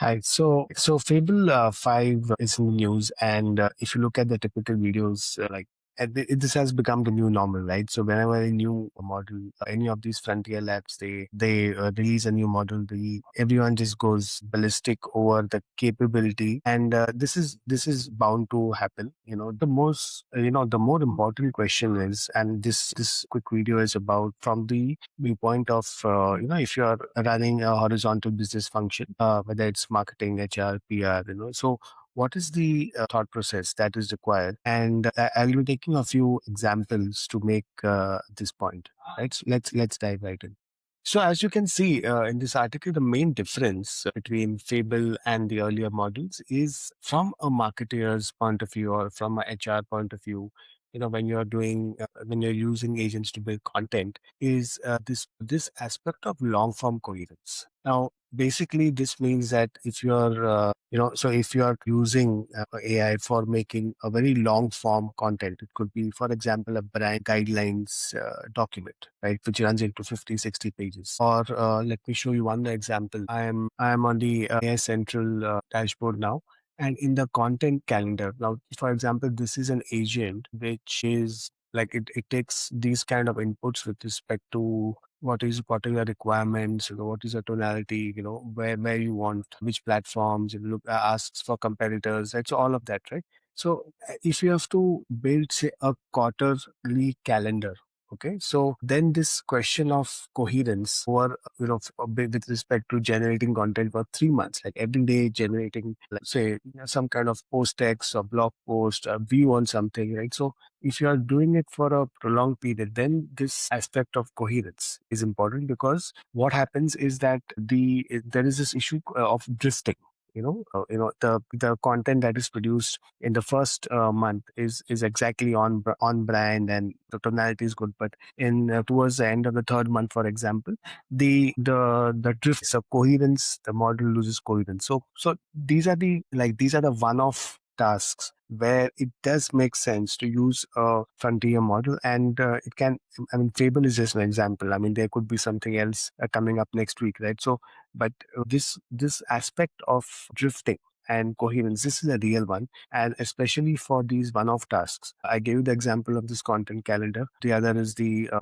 Hi. So Fable 5 is in the news, and if you look at the typical videos, this has become the new normal, right? So whenever a new model, any of these frontier labs, they release a new model, everyone just goes ballistic over the capability, and this is bound to happen. The more important question is, and this quick video is about from the viewpoint of if you are running a horizontal business function, whether it's marketing, HR, PR, so what is the thought process that is required? And I will be taking a few examples to make this point, right? So let's dive right in. So as you can see in this article, the main difference between Fable and the earlier models is from a marketeer's point of view or from a HR point of view. When you're using agents to build content, is this aspect of long form coherence. Now, basically, this means that if you're if you are using AI for making a very long form content, it could be, for example, a brand guidelines document, right, which runs into 50, 60 pages. Or let me show you one example. I am on the AI Central dashboard now. And in the content calendar, now, for example, this is an agent which is like it takes these kind of inputs with respect to what are your requirements, what is your tonality, where you want which platforms, look asks for competitors, right? So all of that, right? So if you have to build, say, a quarterly calendar, okay, so then this question of coherence or with respect to generating content for 3 months, like every day generating, like, say, some kind of post text or blog post, a view on something, right? So if you are doing it for a prolonged period, then this aspect of coherence is important, because what happens is that there is this issue of drifting. The content that is produced in the first month is exactly on brand and the tonality is good, but in towards the end of the third month, for example, the drifts of coherence, the model loses coherence. So these are the one-off tasks where it does make sense to use a frontier model, and it can. I mean, Fable is just an example. I mean, there could be something else coming up next week, right? So, but this aspect of drifting and coherence, this is a real one, and especially for these one-off tasks. I gave you the example of this content calendar. The other is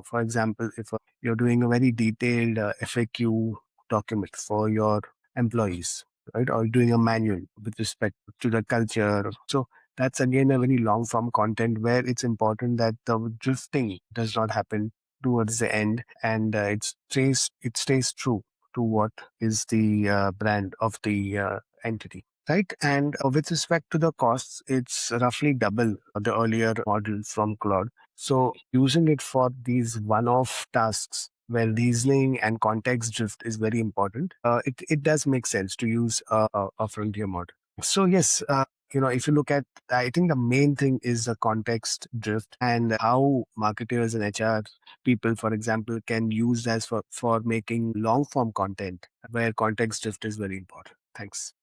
for example, if you're doing a very detailed FAQ document for your employees, right, or doing a manual with respect to the culture. So that's again a very long form content where it's important that the drifting does not happen towards the end, and it stays true to what is the brand of the entity. Right. And with respect to the costs, it's roughly double the earlier model from Claude. So using it for these one-off tasks where reasoning and context drift is very important, it does make sense to use a frontier model. So yes, if you look at, I think the main thing is the context drift and how marketers and HR people, for example, can use that for making long form content where context drift is very important. Thanks.